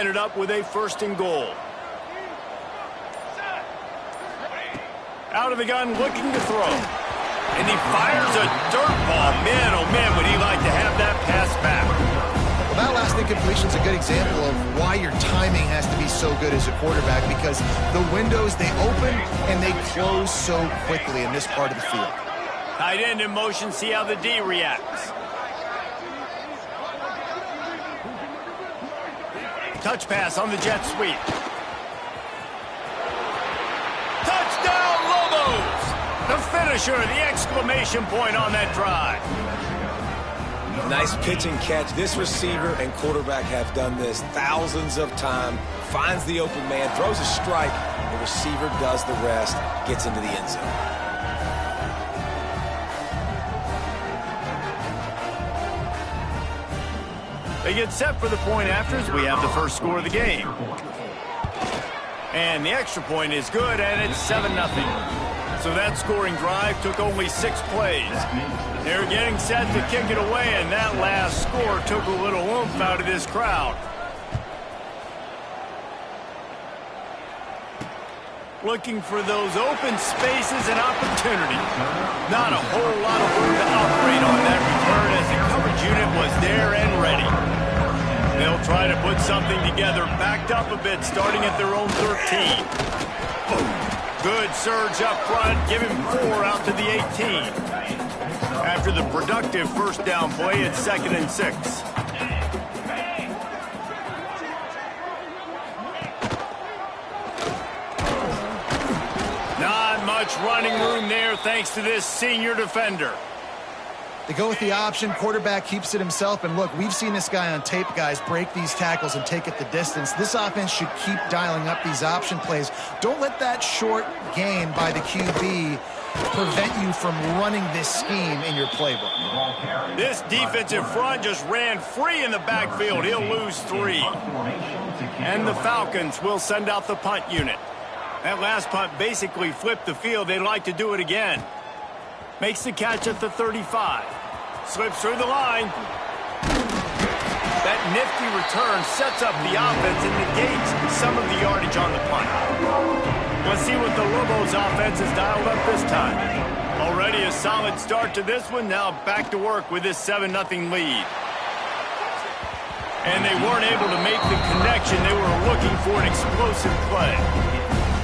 line it up with a 1st and goal. Out of the gun, looking to throw. And he fires a dirt ball. Man, oh man, would he like to have that pass back. Well, that last incompletion is a good example of why your timing has to be so good as a quarterback, because the windows, they open and they close so quickly in this part of the field. Tight end in motion, see how the D reacts. Touch pass on the jet sweep. Touchdown, Lobos! The finisher, the exclamation point on that drive. Nice pitch and catch. This receiver and quarterback have done this thousands of times. Finds the open man, throws a strike. The receiver does the rest, gets into the end zone. They get set for the point after as we have the first score of the game. And the extra point is good, and it's 7-0. So that scoring drive took only 6 plays. They're getting set to kick it away, and that last score took a little oomph out of this crowd. Looking for those open spaces and opportunities. Not a whole lot of room to operate on that return as the coverage unit was there and ready. They'll try to put something together, backed up a bit, starting at their own 13. Good surge up front, give him 4 out to the 18. After the productive 1st down play, it's 2nd and 6. Not much running room there thanks to this senior defender. They go with the option. Quarterback keeps it himself. And look, we've seen this guy on tape, guys, break these tackles and take it the distance. This offense should keep dialing up these option plays. Don't let that short gain by the QB prevent you from running this scheme in your playbook. This defensive front just ran free in the backfield. He'll lose 3. And the Falcons will send out the punt unit. That last punt basically flipped the field. They'd like to do it again. Makes the catch at the 35. Slips through the line. That nifty return sets up the offense and negates some of the yardage on the punt. Let's see what the Lobos offense has dialed up this time. Already a solid start to this one. Now back to work with this 7-0 lead. And they weren't able to make the connection. They were looking for an explosive play.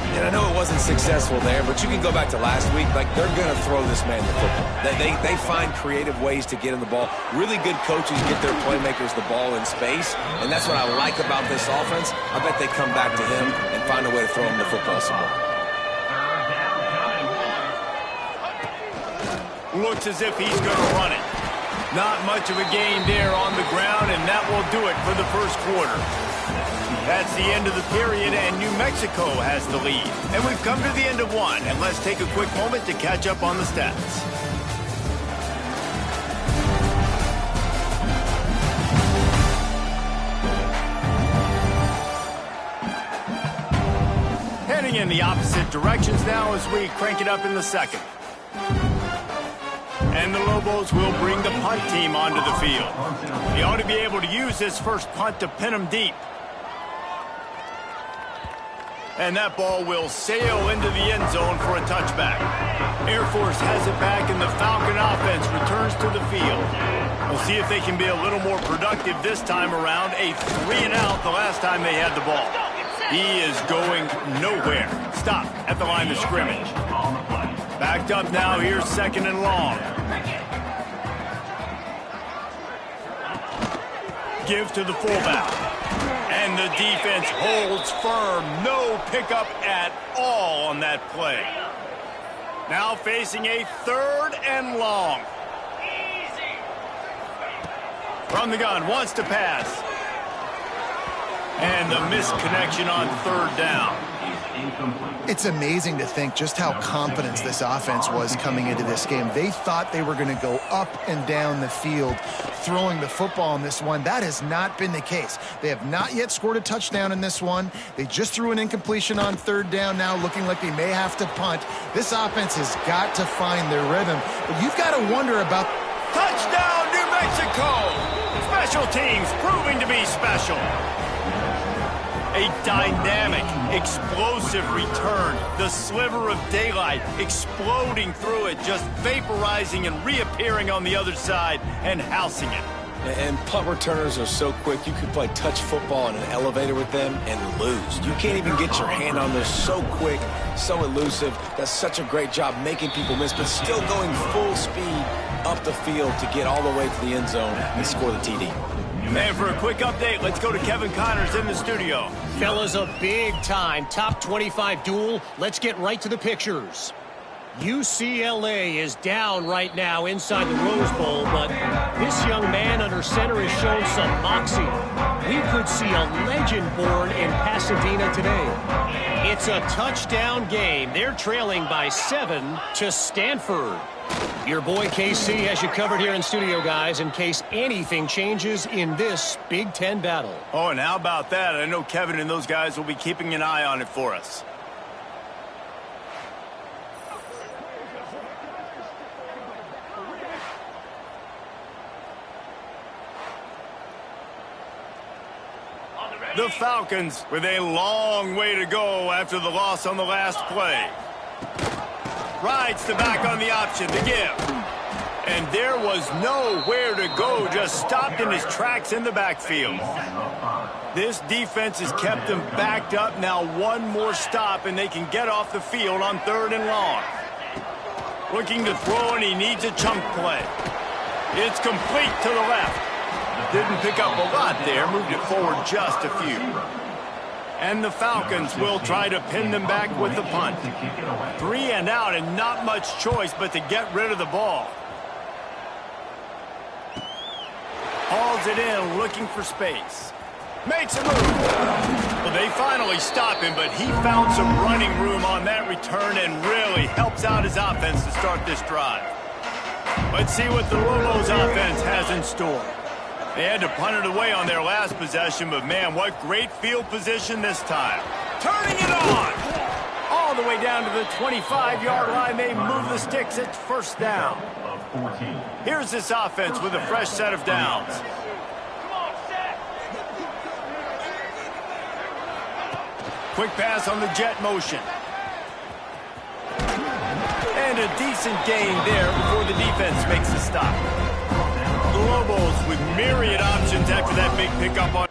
And I know it wasn't successful there, but you can go back to last week. Like, they're going to throw this man the football. They find creative ways to get him the ball. Really good coaches get their playmakers the ball in space, and that's what I like about this offense. I bet they come back to him and find a way to throw him the football some more. Looks as if he's going to run it. Not much of a gain there on the ground, and that will do it for the first quarter. That's the end of the period, and New Mexico has the lead. And we've come to the end of one, and let's take a quick moment to catch up on the stats. Heading in the opposite directions now as we crank it up in the second. And the Lobos will bring the punt team onto the field. They ought to be able to use this first punt to pin them deep. And that ball will sail into the end zone for a touchback. Air Force has it back, and the Falcon offense returns to the field. We'll see if they can be a little more productive this time around. A 3-and-out the last time they had the ball. He is going nowhere. Stop at the line of scrimmage. Backed up now, here's 2nd and long. Give to the fullback. And the defense holds firm. No pickup at all on that play. Now facing a 3rd and long. From the gun, wants to pass. And the misconnection on 3rd down. It's amazing to think just how confident this offense was coming into this game. They thought they were going to go up and down the field throwing the football in this one. That has not been the case. They have not yet scored a touchdown in this one. They just threw an incompletion on 3rd down now, looking like they may have to punt. This offense has got to find their rhythm. But you've got to wonder about... Touchdown, New Mexico! Special teams proving to be special. A dynamic, explosive return. The sliver of daylight exploding through it, just vaporizing and reappearing on the other side and housing it. And punt returners are so quick, you could play touch football in an elevator with them and lose. You can't even get your hand on this. So quick, so elusive. Does such a great job making people miss, but still going full speed up the field to get all the way to the end zone and score the TD. And for a quick update, let's go to Kevin Connors in the studio. Fellas, a big-time top 25 duel. Let's get right to the pictures. UCLA is down right now inside the Rose Bowl, but this young man under center has shown some moxie. We could see a legend born in Pasadena today. It's a touchdown game. They're trailing by 7 to Stanford. Your boy KC has you covered here in studio, guys, in case anything changes in this Big Ten battle. Oh, and how about that? I know Kevin and those guys will be keeping an eye on it for us. The Falcons with a long way to go after the loss on the last play. Rides the back on the option to give. And there was nowhere to go, just stopped in his tracks in the backfield. This defense has kept them backed up. Now one more stop and they can get off the field on 3rd and long. Looking to throw, and he needs a chunk play. It's complete to the left. Didn't pick up a lot there, moved it forward just a few. And the Falcons will try to pin them back with the punt. 3 and out, and not much choice but to get rid of the ball. Hauls it in, looking for space. Makes a move. Well, they finally stop him, but he found some running room on that return and really helps out his offense to start this drive. Let's see what the Lobos offense has in store. They had to punt it away on their last possession, but man, what great field position this time. Turning it on! All the way down to the 25-yard line. They move the sticks. It's 1st down. Here's this offense with a fresh set of downs. Quick pass on the jet motion. And a decent gain there before the defense makes the stop. The Lobos with myriad options after that big pickup on.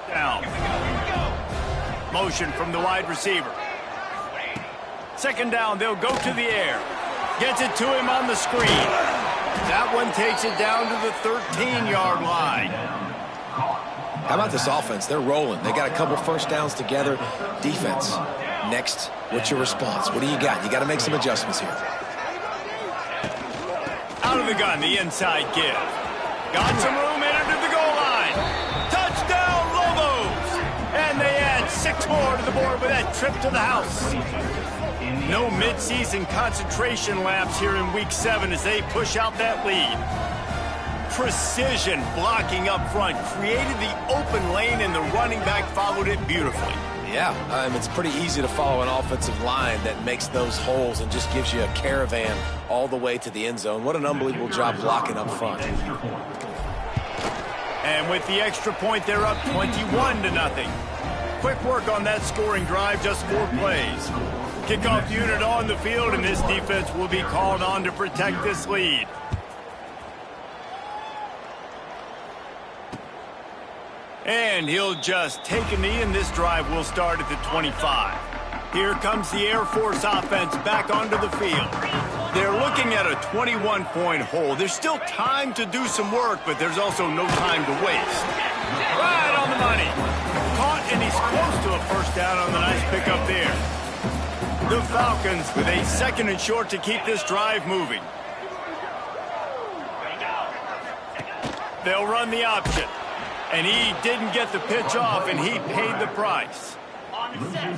Down. Motion from the wide receiver. 2nd down, they'll go to the air. Gets it to him on the screen. That one takes it down to the 13-yard line. How about this offense? They're rolling. They got a couple 1st downs together. Defense. Next, what's your response? What do you got? You got to make some adjustments here. Out of the gun, the inside give. Got some room, entered to the goal line. Touchdown, Lobos! And they add 6 more to the board with that trip to the house. No midseason concentration laps here in Week 7 as they push out that lead. Precision blocking up front, created the open lane, and the running back followed it beautifully. Yeah, it's pretty easy to follow an offensive line that makes those holes and just gives you a caravan all the way to the end zone. What an unbelievable job blocking up front. And with the extra point, they're up 21-0. Quick work on that scoring drive, just 4 plays. Kickoff unit on the field, and this defense will be called on to protect this lead. And he'll just take a knee, and this drive will start at the 25. Here comes the Air Force offense back onto the field. They're looking at a 21-point hole. There's still time to do some work, but there's also no time to waste. Right on the money. Caught, and he's close to a 1st down on the nice pickup there. The Falcons with a 2nd and short to keep this drive moving. They'll run the option. And he didn't get the pitch off, and he paid the price.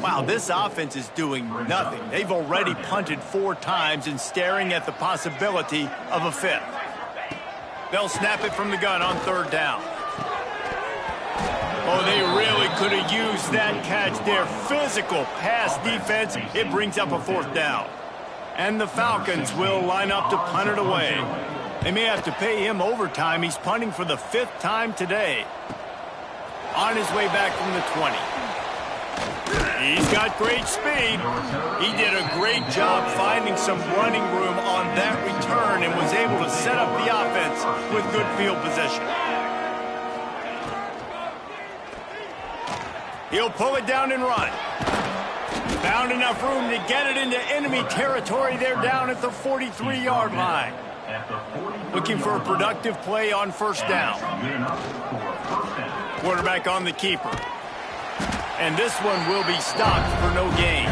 Wow, this offense is doing nothing. They've already punted 4 times and staring at the possibility of a 5th. They'll snap it from the gun on 3rd down. Oh, they really could have used that catch there. Physical pass defense. It brings up a 4th down. And the Falcons will line up to punt it away. They may have to pay him overtime. He's punting for the 5th time today. On his way back from the 20. He's got great speed. He did a great job finding some running room on that return and was able to set up the offense with good field position. He'll pull it down and run. Found enough room to get it into enemy territory. They're down at the 43-yard line. Looking for a productive play on 1st down. Quarterback on the keeper. And this one will be stopped for no gain.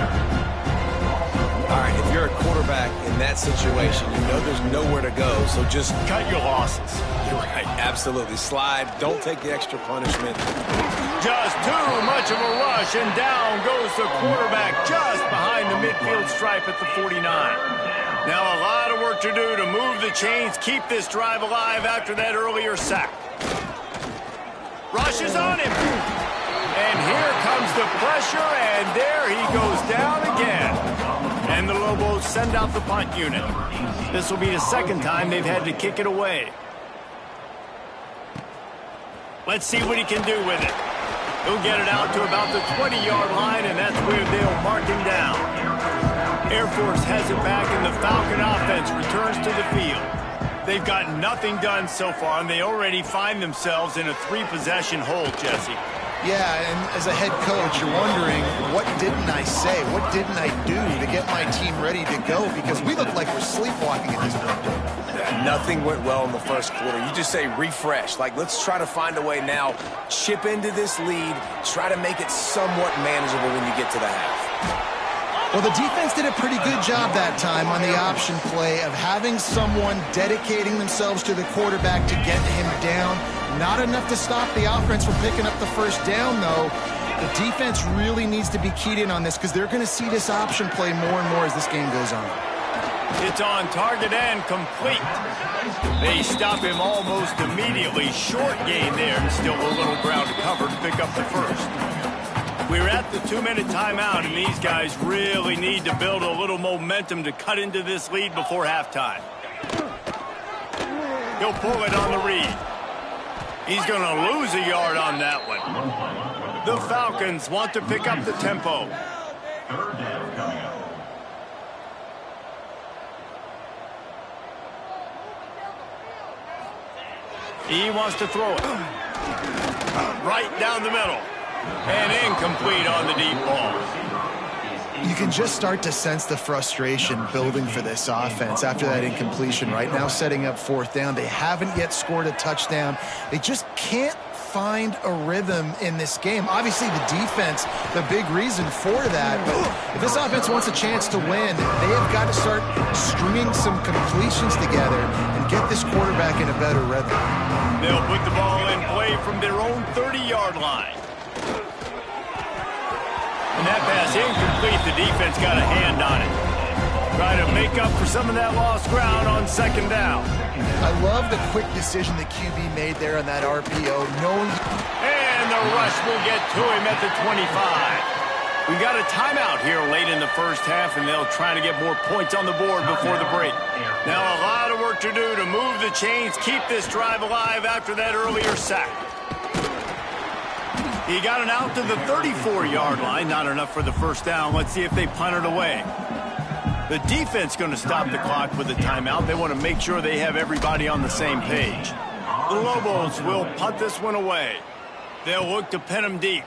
All right, if you're a quarterback in that situation, you know there's nowhere to go, so just cut your losses. You're right, absolutely. Slide, don't take the extra punishment. Just too much of a rush, and down goes the quarterback just behind the midfield stripe at the 49. Now a lot of work to do to move the chains, keep this drive alive after that earlier sack. Rush is on him. And here comes the pressure, and there he goes down again. And the Lobos send out the punt unit. This will be the 2nd time they've had to kick it away. Let's see what he can do with it. He'll get it out to about the 20-yard line, and that's where they'll mark him down. Air Force has it back, and the Falcon offense returns to the field. They've gotten nothing done so far, and they already find themselves in a 3-possession hole, Jesse. Yeah, and as a head coach, you're wondering, what didn't I say? What didn't I do to get my team ready to go? Because we look like we're sleepwalking at this point. Nothing went well in the 1st quarter. You just say refresh. Like, let's try to find a way now. Chip into this lead. Try to make it somewhat manageable when you get to the half. Well, the defense did a pretty good job that time on the option play of having someone dedicating themselves to the quarterback to get him down. Not enough to stop the offense from picking up the 1st down, though. The defense really needs to be keyed in on this because they're going to see this option play more and more as this game goes on. It's on target and complete. They stop him almost immediately. Short gain there, and still a little ground to cover to pick up the 1st. We're at the 2-minute timeout, and these guys really need to build a little momentum to cut into this lead before halftime. He'll pull it on the read. He's going to lose a yard on that one. The Falcons want to pick up the tempo. He wants to throw it. Right down the middle. And incomplete on the deep ball. You can just start to sense the frustration building for this offense after that incompletion. Right now setting up 4th down. They haven't yet scored a touchdown. They just can't find a rhythm in this game. Obviously the defense, the big reason for that. But if this offense wants a chance to win, they have got to start stringing some completions together and get this quarterback in a better rhythm. They'll put the ball in play from their own 30-yard line. And that pass incomplete. The defense got a hand on it. Try to make up for some of that lost ground on 2nd down. I love the quick decision the QB made there on that RPO, knowing... And the rush will get to him at the 25. We got a timeout here late in the 1st half, and they'll try to get more points on the board before the break. Now a lot of work to do to move the chains, keep this drive alive after that earlier sack. He got it out to the 34-yard line. Not enough for the 1st down. Let's see if they punt it away. The defense going to stop the clock with a timeout. They want to make sure they have everybody on the same page. The Lobos will punt this one away. They'll look to pin him deep.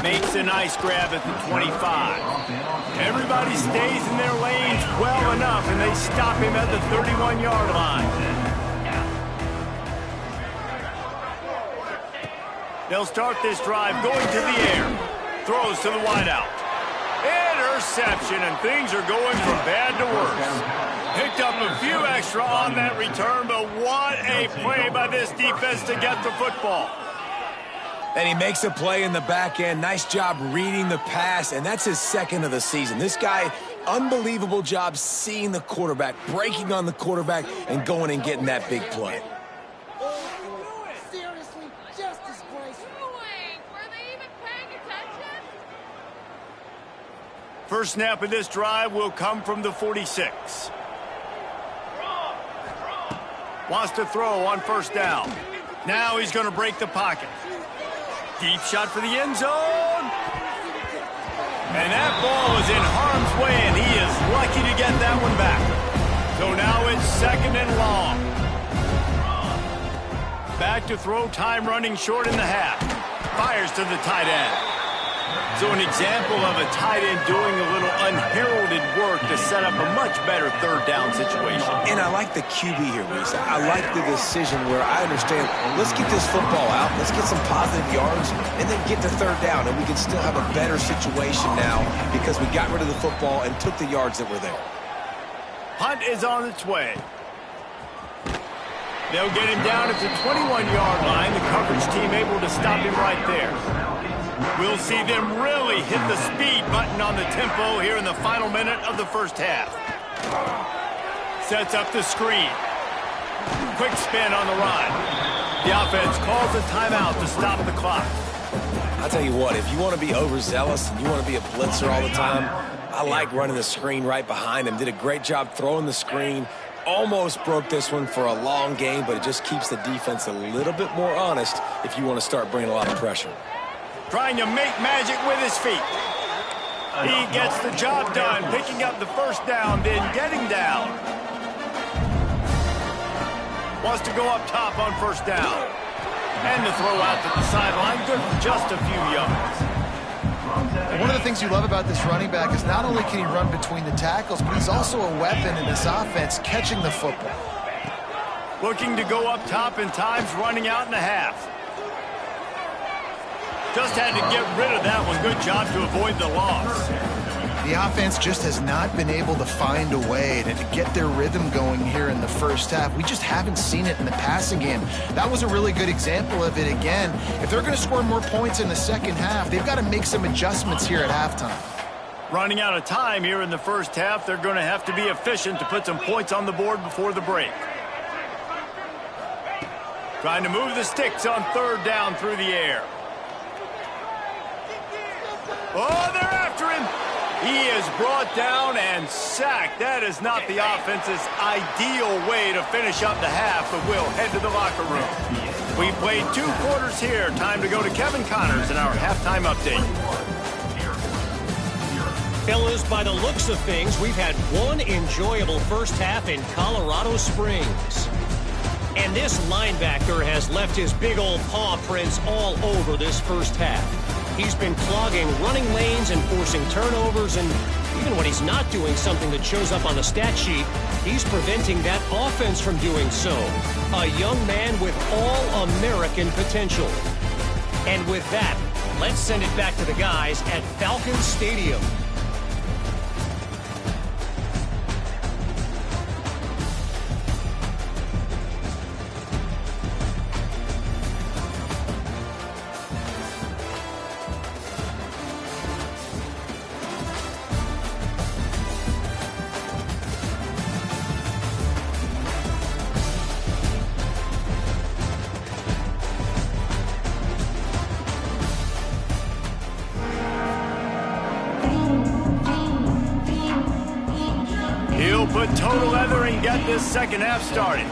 Makes a nice grab at the 25. Everybody stays in their lanes well enough, and they stop him at the 31-yard line. They'll start this drive going to the air. Throws to the wideout. Interception, and things are going from bad to worse. Picked up a few extra on that return, but what a play by this defense to get the football. And he makes a play in the back end. Nice job reading the pass, and that's his 2nd of the season. This guy, unbelievable job seeing the quarterback, breaking on the quarterback, and going and getting that big play. Seriously, just disgraceful. First snap of this drive will come from the 46. Wants to throw on first down. Now he's going to break the pocket. Deep shot for the end zone. And that ball is in harm's way, and he is lucky to get that one back. So now it's second and long. Back to throw, time running short in the half. Fires to the tight end. So an example of a tight end doing a little unheralded work to set up a much better third down situation. And I like the QB here, Reese. I like the decision where I understand, let's get this football out, let's get some positive yards, and then get to third down, and we can still have a better situation now because we got rid of the football and took the yards that were there. Punt is on its way. They'll get him down at the 21-yard line. The coverage team able to stop him right there. We'll see them really hit the speed button on the tempo here in the final minute of the first half. Sets up the screen. Quick spin on the run. The offense calls a timeout to stop the clock. I'll tell you what, if you want to be overzealous and you want to be a blitzer all the time, I like running the screen right behind him. Did a great job throwing the screen. Almost broke this one for a long game, but it just keeps the defense a little bit more honest if you want to start bringing a lot of pressure. Trying to make magic with his feet. He gets the job done, picking up the first down, then getting down. Wants to go up top on first down. And the throw out to the sideline, good for just a few yards. One of the things you love about this running back is not only can he run between the tackles, but he's also a weapon in this offense, catching the football. Looking to go up top and times running out in the half. Just had to get rid of that one. Good job to avoid the loss. The offense just has not been able to find a way to get their rhythm going here in the first half. We just haven't seen it in the passing game. That was a really good example of it again. If they're going to score more points in the second half, they've got to make some adjustments here at halftime. Running out of time here in the first half, they're going to have to be efficient to put some points on the board before the break. Trying to move the sticks on third down through the air. Oh, they're after him. He is brought down and sacked. That is not the offense's ideal way to finish up the half, but we'll head to the locker room. We played 2 quarters here. Time to go to Kevin Connors in our halftime update. Fellas, by the looks of things, we've had one enjoyable first half in Colorado Springs. And this linebacker has left his big old paw prints all over this first half. He's been clogging running lanes and forcing turnovers, and even when he's not doing something that shows up on the stat sheet, he's preventing that offense from doing so. A young man with all-American potential. And with that, let's send it back to the guys at Falcon Stadium. He'll put total leather and get this second half started.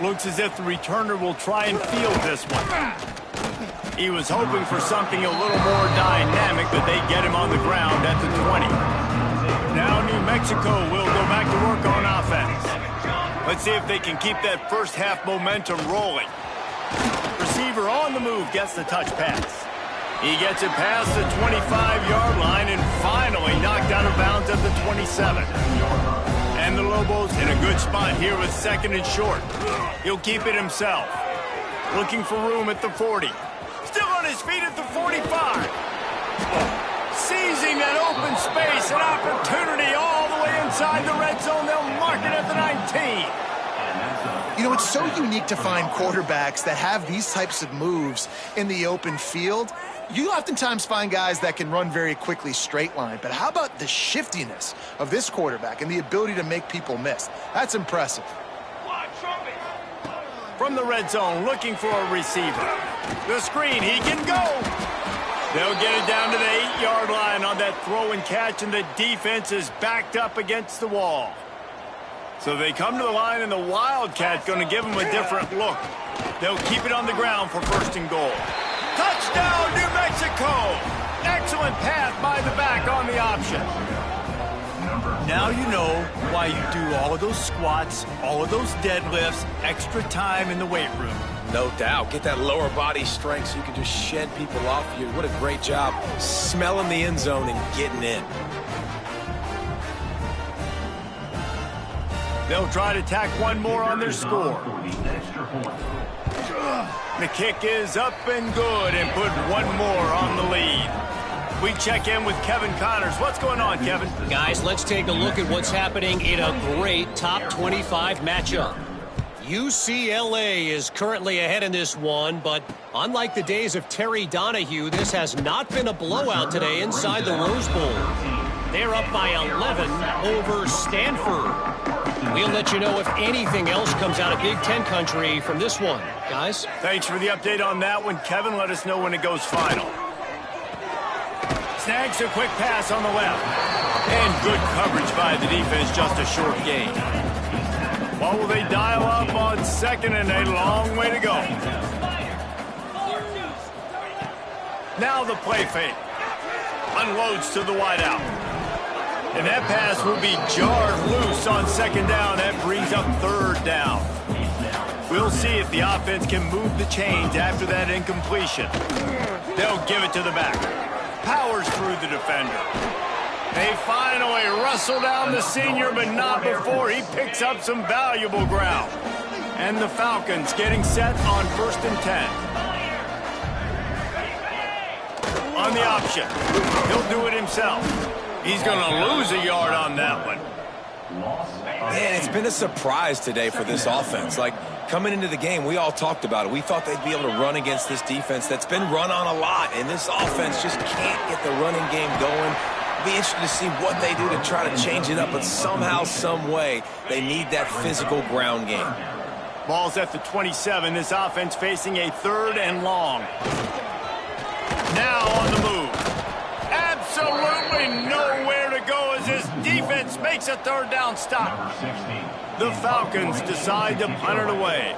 Looks as if the returner will try and field this one. He was hoping for something a little more dynamic, but they get him on the ground at the 20. Now New Mexico will go back to work on offense. Let's see if they can keep that first half momentum rolling. Receiver on the move gets the touch pass. He gets it past the 25-yard line and finally knocked out of bounds at the 27. And the Lobos in a good spot here with second and short. He'll keep it himself. Looking for room at the 40. Still on his feet at the 45. Seizing that open space, an opportunity all the way inside the red zone. They'll mark it at the 19. You know, it's so unique to find quarterbacks that have these types of moves in the open field. You oftentimes find guys that can run very quickly straight line, but how about the shiftiness of this quarterback and the ability to make people miss? That's impressive. From the red zone, looking for a receiver. The screen, he can go. They'll get it down to the 8-yard line on that throw and catch, and the defense is backed up against the wall. So they come to the line, and the Wildcat going to give them a different look. They'll keep it on the ground for 1st and goal. Touchdown, New Mexico! Excellent pass by the back on the option. Now you know why you do all of those squats, all of those deadlifts, extra time in the weight room. No doubt. Get that lower body strength so you can just shed people off you. What a great job smelling the end zone and getting in. They'll try to tack one more on their score. The kick is up and good and put one more on the lead. We check in with Kevin Connors. What's going on, Kevin? Guys, let's take a look at what's happening in a great top 25 matchup. UCLA is currently ahead in this one, but unlike the days of Terry Donahue, this has not been a blowout today inside the Rose Bowl. They're up by 11 over Stanford. We'll let you know if anything else comes out of Big Ten country from this one. Guys? Thanks for the update on that one, Kevin. Let us know when it goes final. Snags a quick pass on the left. And good coverage by the defense, just a short gain. What will they dial up on 2nd and a long way to go? Now the play fake. Unloads to the wideout. And that pass will be jarred loose on 2nd down. That brings up 3rd down. We'll see if the offense can move the chains after that incompletion. They'll give it to the back. Powers through the defender. They finally wrestle down the senior, but not before he picks up some valuable ground. And the Falcons getting set on 1st and 10. On the option. He'll do it himself. He's going to lose a yard on that one. Man, it's been a surprise today for this offense. Like, coming into the game, we all talked about it. We thought they'd be able to run against this defense that's been run on a lot, and this offense just can't get the running game going. Be interested to see what they do to try to change it up, but somehow, some way, they need that physical ground game. Ball's at the 27. This offense facing a 3rd and long. Now on the move. Absolutely nowhere to go as this defense makes a 3rd down stop. The Falcons decide to punt it away.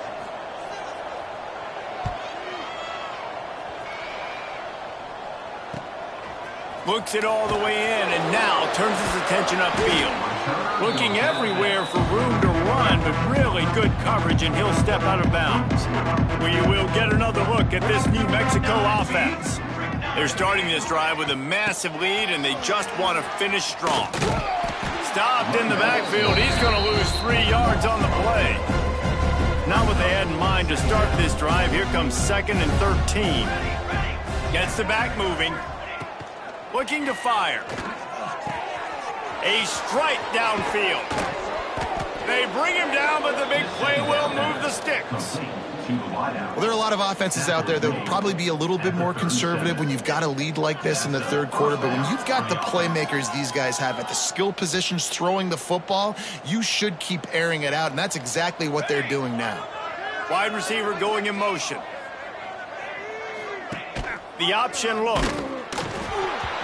Looks it all the way in and now turns his attention upfield. Looking everywhere for room to run, but really good coverage, and he'll step out of bounds. We will get another look at this New Mexico offense. They're starting this drive with a massive lead, and they just want to finish strong. Stopped in the backfield. He's going to lose 3 yards on the play. Not what they had in mind to start this drive. Here comes 2nd and 13. Gets the back moving. Looking to fire. A strike downfield. They bring him down, but the big play will move the sticks. Well, there are a lot of offenses out there that would probably be a little bit more conservative when you've got a lead like this in the 3rd quarter. But when you've got the playmakers these guys have at the skill positions throwing the football, you should keep airing it out, and that's exactly what they're doing now. Wide receiver going in motion. The option look.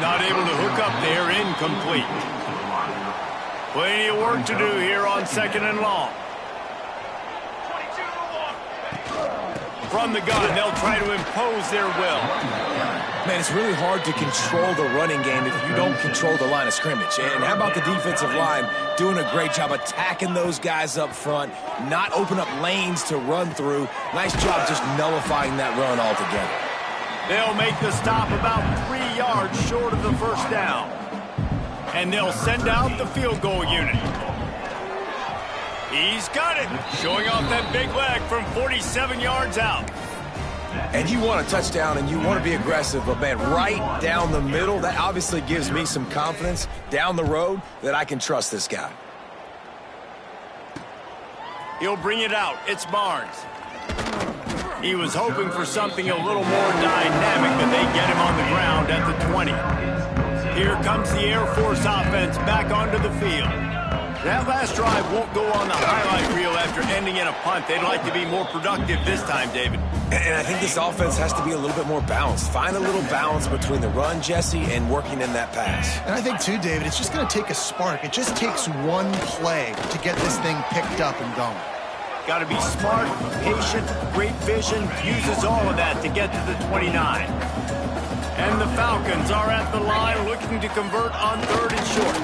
Not able to hook up there, incomplete. Plenty of work to do here on 2nd and long. From the gun, they'll try to impose their will. Man, it's really hard to control the running game if you don't control the line of scrimmage. And how about the defensive line doing a great job attacking those guys up front, not open up lanes to run through. Nice job just nullifying that run altogether. They'll make the stop about 3 yards short of the 1st down. And they'll send out the field goal unit. He's got it, showing off that big leg from 47 yards out. And you want a touchdown and you want to be aggressive, but man, right down the middle, that obviously gives me some confidence down the road that I can trust this guy. He'll bring it out. It's Barnes. He was hoping for something a little more dynamic, but they get him on the ground at the 20. Here comes the Air Force offense back onto the field. That last drive won't go on the highlight reel after ending in a punt. They'd like to be more productive this time, David. And I think this offense has to be a little bit more balanced. Find a little balance between the run, Jesse, and working in that pass. And I think, too, David, it's just going to take a spark. It just takes one play to get this thing picked up and going. Got to be smart, patient, great vision, uses all of that to get to the 29. And the Falcons are at the line looking to convert on 3rd and short.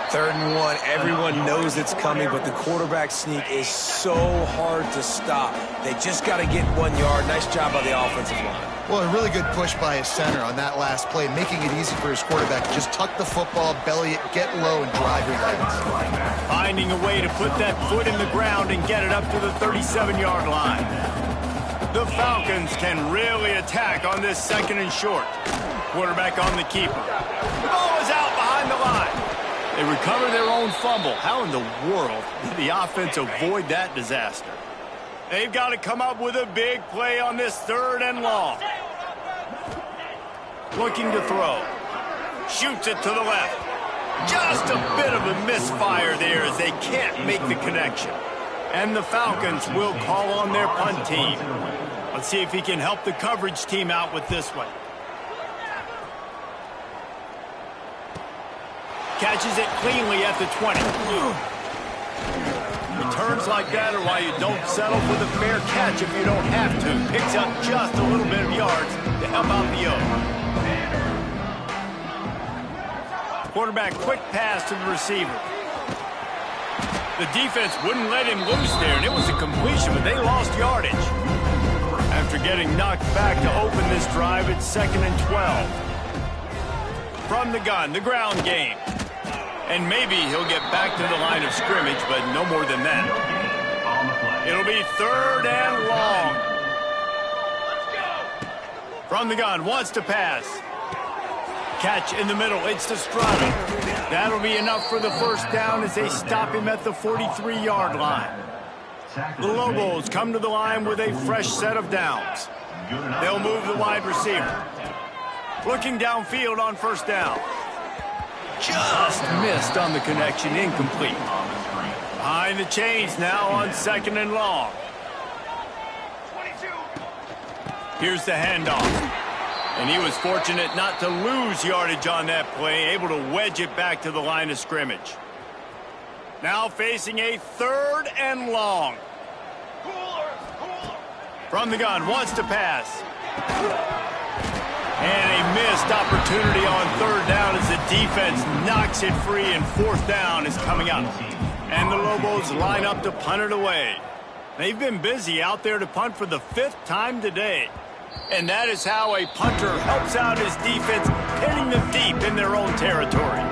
3rd and 1, everyone knows it's coming, but the quarterback sneak is so hard to stop. They just got to get 1 yard. Nice job by the offensive line. Well, a really good push by his center on that last play, making it easy for his quarterback to just tuck the football, belly it, get low, and drive your legs. Finding a way to put that foot in the ground and get it up to the 37-yard line. The Falcons can really attack on this 2nd and short. Quarterback on the keeper. The ball is out behind the line. They recover their own fumble. How in the world did the offense avoid that disaster? They've got to come up with a big play on this 3rd and long. Looking to throw. Shoots it to the left. Just a bit of a misfire there as they can't make the connection. And the Falcons will call on their punt team. Let's see if he can help the coverage team out with this one. Catches it cleanly at the 20. Returns like that are why you don't settle for the fair catch if you don't have to. Picks up just a little bit of yards to help out the O. Quarterback quick pass to the receiver. The defense wouldn't let him loose there, and it was a completion, but they lost yardage. After getting knocked back to open this drive, it's 2nd and 12. From the gun, the ground game. And maybe he'll get back to the line of scrimmage, but no more than that. It'll be 3rd and long. From the gun, wants to pass. Catch in the middle, it's to Stroud. That'll be enough for the 1st down as they stop him at the 43-yard line. The Lobos come to the line with a fresh set of downs. They'll move the wide receiver. Looking downfield on 1st down. Just missed on the connection, incomplete. Behind the chains now on 2nd and long. Here's the handoff. And he was fortunate not to lose yardage on that play, able to wedge it back to the line of scrimmage. Now facing a 3rd and long. From the gun, wants to pass. And a missed opportunity on 3rd down as the defense knocks it free, and 4th down is coming up. And the Lobos line up to punt it away. They've been busy out there to punt for the 5th time today. And that is how a punter helps out his defense, pinning them deep in their own territory.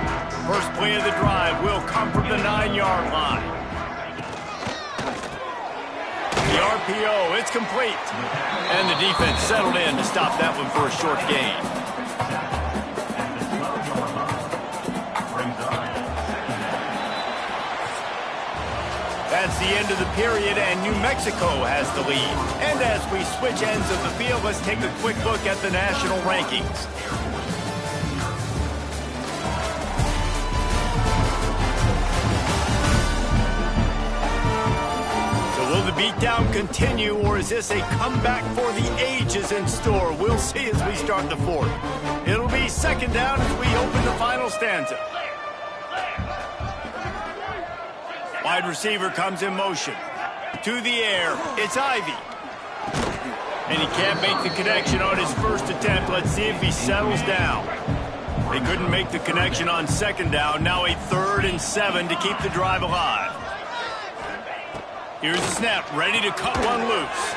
First play of the drive will come from the 9-yard line. The RPO, it's complete. And the defense settled in to stop that one for a short gain. That's the end of the period, and New Mexico has the lead. And as we switch ends of the field, let's take a quick look at the national rankings. Will the beatdown continue, or is this a comeback for the ages in store? We'll see as we start the 4th. It'll be 2nd down as we open the final stanza. Wide receiver comes in motion. To the air, it's Ivy. And he can't make the connection on his first attempt. Let's see if he settles down. They couldn't make the connection on 2nd down. Now a 3rd and 7 to keep the drive alive. Here's the snap, ready to cut one loose.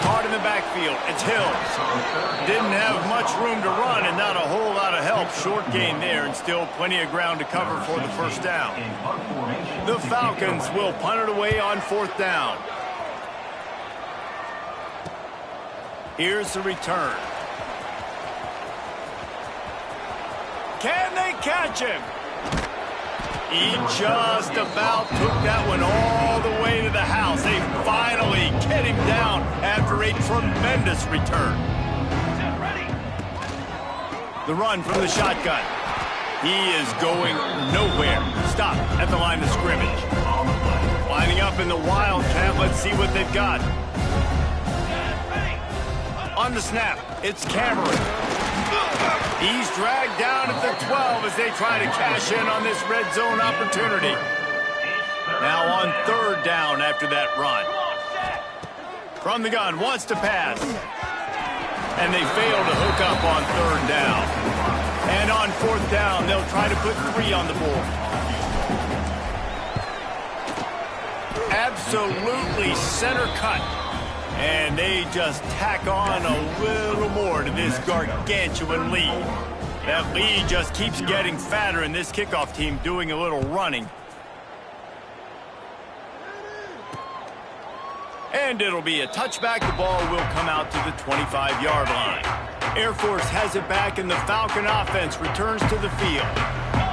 Caught in the backfield, it's Hills. Didn't have much room to run and not a whole lot of help. Short gain there and still plenty of ground to cover for the 1st down. The Falcons will punt it away on 4th down. Here's the return. Can they catch him? He just about took that one all the way to the house. They finally get him down after a tremendous return. The run from the shotgun. He is going nowhere. Stop at the line of scrimmage. Lining up in the Wildcat. Let's see what they've got. On the snap, it's Cameron. He's dragged down at the 12 as they try to cash in on this red zone opportunity. Now on third down after that run. From the gun, wants to pass. And they fail to hook up on third down. And on fourth down, they'll try to put 3 on the board. Absolutely center cut. And they just tack on a little more to this gargantuan lead. That lead just keeps getting fatter, and this kickoff team doing a little running. And it'll be a touchback. The ball will come out to the 25-yard line. Air Force has it back, and the Falcon offense returns to the field.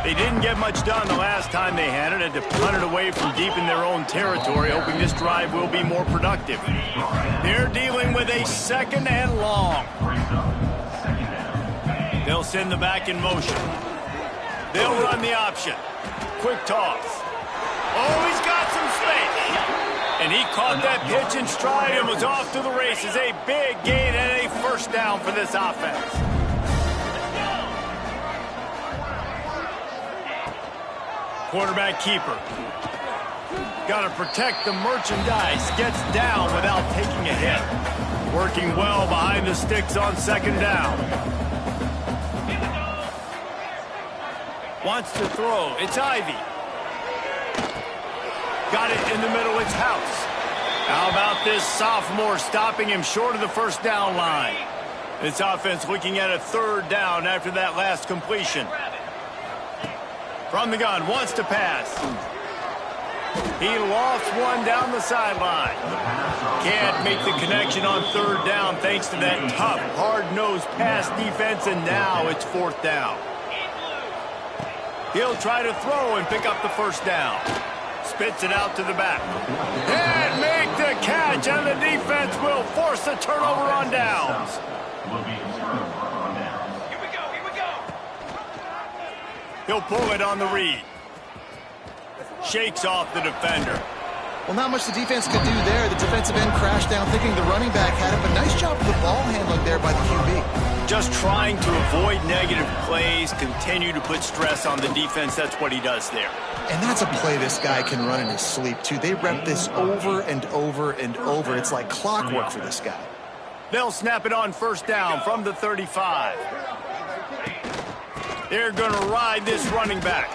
They didn't get much done the last time they had it. Had to punt it away from deep in their own territory, hoping this drive will be more productive. They're dealing with a 2nd and long. They'll send the back in motion. They'll run the option. Quick toss. Oh, he's got some space. And he caught that pitch in stride and was off to the races. A big gain and a first down for this offense. Quarterback keeper. Got to protect the merchandise. Gets down without taking a hit. Working well behind the sticks on 2nd down. Wants to throw. It's Ivy. Got it in the middle. It's House. How about this sophomore stopping him short of the first down line? This offense looking at a 3rd down after that last completion. From the gun, wants to pass. He lofts one down the sideline. Can't make the connection on 3rd down thanks to that tough, hard-nosed pass defense, and now it's 4th down. He'll try to throw and pick up the first down. Spits it out to the back. And make the catch, and the defense will force the turnover on downs. He'll pull it on the read. Shakes off the defender. Well, not much the defense could do there. The defensive end crashed down thinking the running back had it, but nice job with the ball handling there by the QB. Just trying to avoid negative plays, continue to put stress on the defense. That's what he does there. And that's a play this guy can run in his sleep, too. They rep this over and over and over. It's like clockwork for this guy. They'll snap it on first down from the 35. They're going to ride this running back.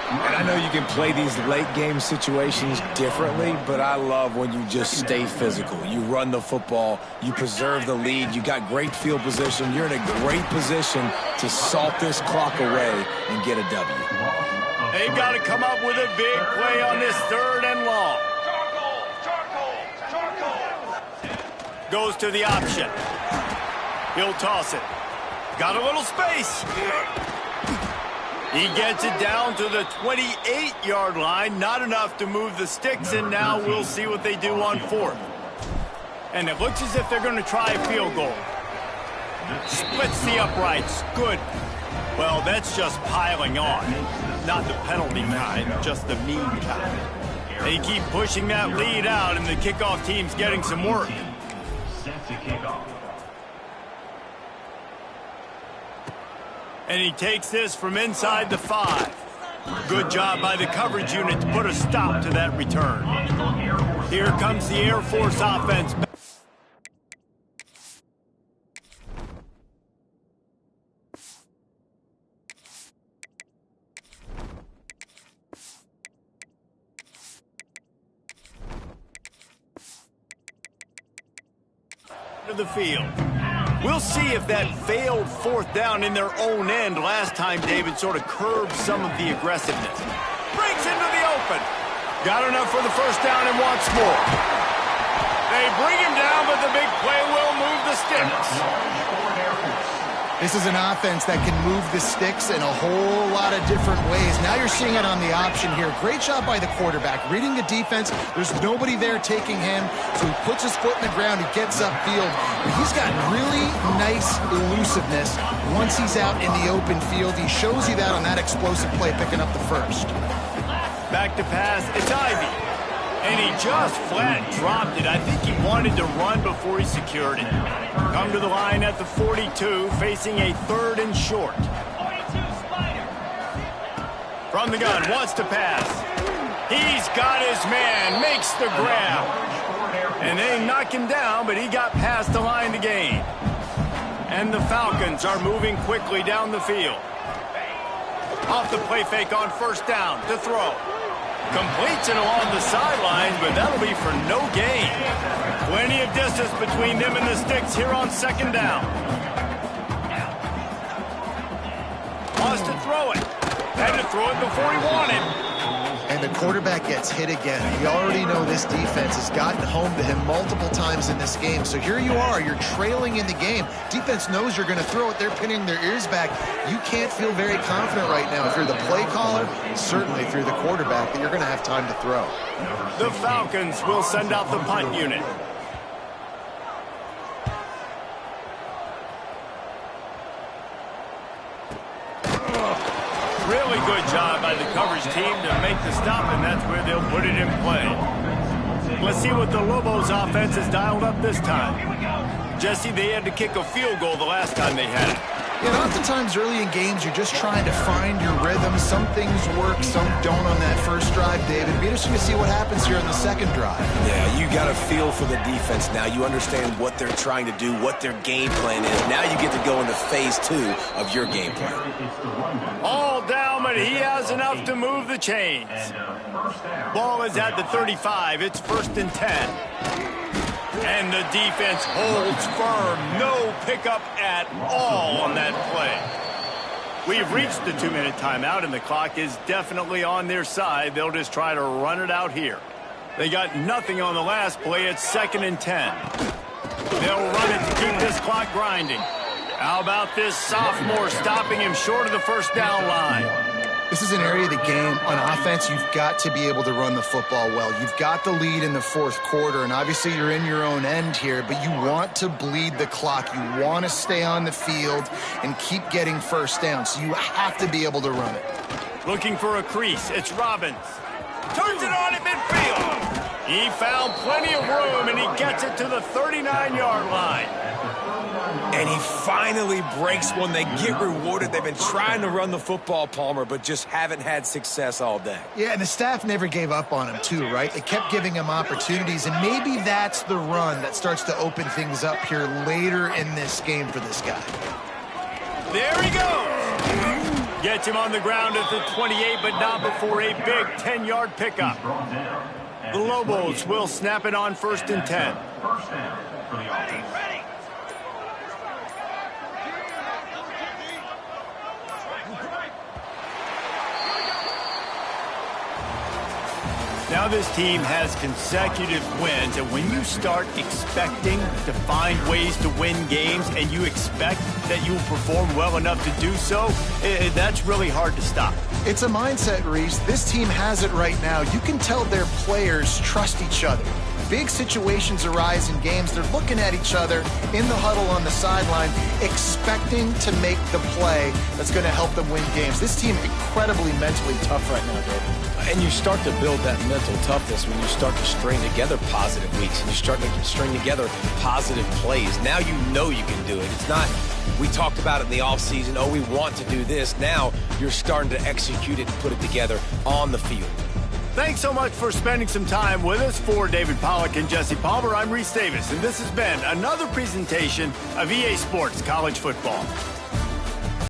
And I know you can play these late-game situations differently, but I love when you just stay physical. You run the football, you preserve the lead, you got great field position, you're in a great position to salt this clock away and get a W. They've got to come up with a big play on this 3rd and long. Goes to the option. He'll toss it. Got a little space. He gets it down to the 28-yard line. Not enough to move the sticks, and now we'll see what they do on 4th. And it looks as if they're going to try a field goal. Splits the uprights. Good. Well, that's just piling on. Not the penalty kind, just the mean kind. They keep pushing that lead out, and the kickoff team's getting some work. And he takes this from inside the 5. Good job by the coverage unit to put a stop to that return. Here comes the Air Force offense. To the field. We'll see if that failed 4th down in their own end last time, David, sort of curbed some of the aggressiveness. Breaks into the open. Got enough for the first down and wants more. They bring him down, but the big play will move the sticks. This is an offense that can move the sticks in a whole lot of different ways. Now you're seeing it on the option here. Great job by the quarterback. Reading the defense, there's nobody there taking him, so he puts his foot in the ground, he gets upfield. But he's got really nice elusiveness once he's out in the open field. He shows you that on that explosive play, picking up the first. Back to pass, it's Ivy. And he just flat dropped it. I think he wanted to run before he secured it. Come to the line at the 42, facing a 3rd and short. From the gun, wants to pass. He's got his man, makes the grab. And they knock him down, but he got past the line to gain. And the Falcons are moving quickly down the field. Off the play fake on 1st down to throw. Completes it along the sidelines, but that'll be for no gain. Plenty of distance between them and the sticks here on 2nd down. Wants to throw it. Had to throw it before he wanted. And the quarterback gets hit again. We already know this defense has gotten home to him multiple times in this game. So here you are, you're trailing in the game. Defense knows you're going to throw it. They're pinning their ears back. You can't feel very confident right now. If you're the play caller, certainly if you're the quarterback, that you're going to have time to throw. The Falcons will send out the punt unit. Really good job by the coverage team to make the stop, and that's where they'll put it in play. Let's see what the Lobos offense has dialed up this time. Jesse, they had to kick a field goal the last time they had it. And oftentimes early in games, you're just trying to find your rhythm. Some things work, some don't on that first drive, David. It'd be interesting to see what happens here on the 2nd drive. Yeah, you got a feel for the defense now. You understand what they're trying to do, what their game plan is. Now you get to go into phase 2 of your game plan. All down, but he has enough to move the chains. Ball is at the 35. It's 1st and 10. And the defense holds firm. No pickup at all on that play. We've reached the 2-minute timeout, and the clock is definitely on their side. They'll just try to run it out here. They got nothing on the last play. It's 2nd and 10. They'll run it to keep this clock grinding. How about this sophomore stopping him short of the 1st down line? This is an area of the game on offense you've got to be able to run the football well. You've got the lead in the 4th quarter, and obviously you're in your own end here, but you want to bleed the clock. You want to stay on the field and keep getting 1st down, so you have to be able to run it. Looking for a crease. It's Robbins. Turns it on at midfield. He found plenty of room, and he gets it to the 39-yard line. And he finally breaks one. They get rewarded. They've been trying to run the football, Palmer, but just haven't had success all day. Yeah, and the staff never gave up on him, too, right? They kept giving him opportunities, and maybe that's the run that starts to open things up here later in this game for this guy. There he goes. Gets him on the ground at the 28, but not before a big 10-yard pickup. The Lobos will snap it on 1st and 10. Now this team has consecutive wins, and when you start expecting to find ways to win games and you expect that you will perform well enough to do so, that's really hard to stop. It's a mindset, Reese. This team has it right now. You can tell their players trust each other. Big situations arise in games. They're looking at each other in the huddle on the sideline, expecting to make the play that's going to help them win games. This team incredibly mentally tough right now, David. And you start to build that mental toughness when you start to string together positive weeks and you start to string together positive plays. Now you know you can do it. It's not, we talked about it in the offseason, oh, we want to do this. Now you're starting to execute it and put it together on the field. Thanks so much for spending some time with us. For David Pollack and Jesse Palmer, I'm Reese Davis, and this has been another presentation of EA Sports College Football.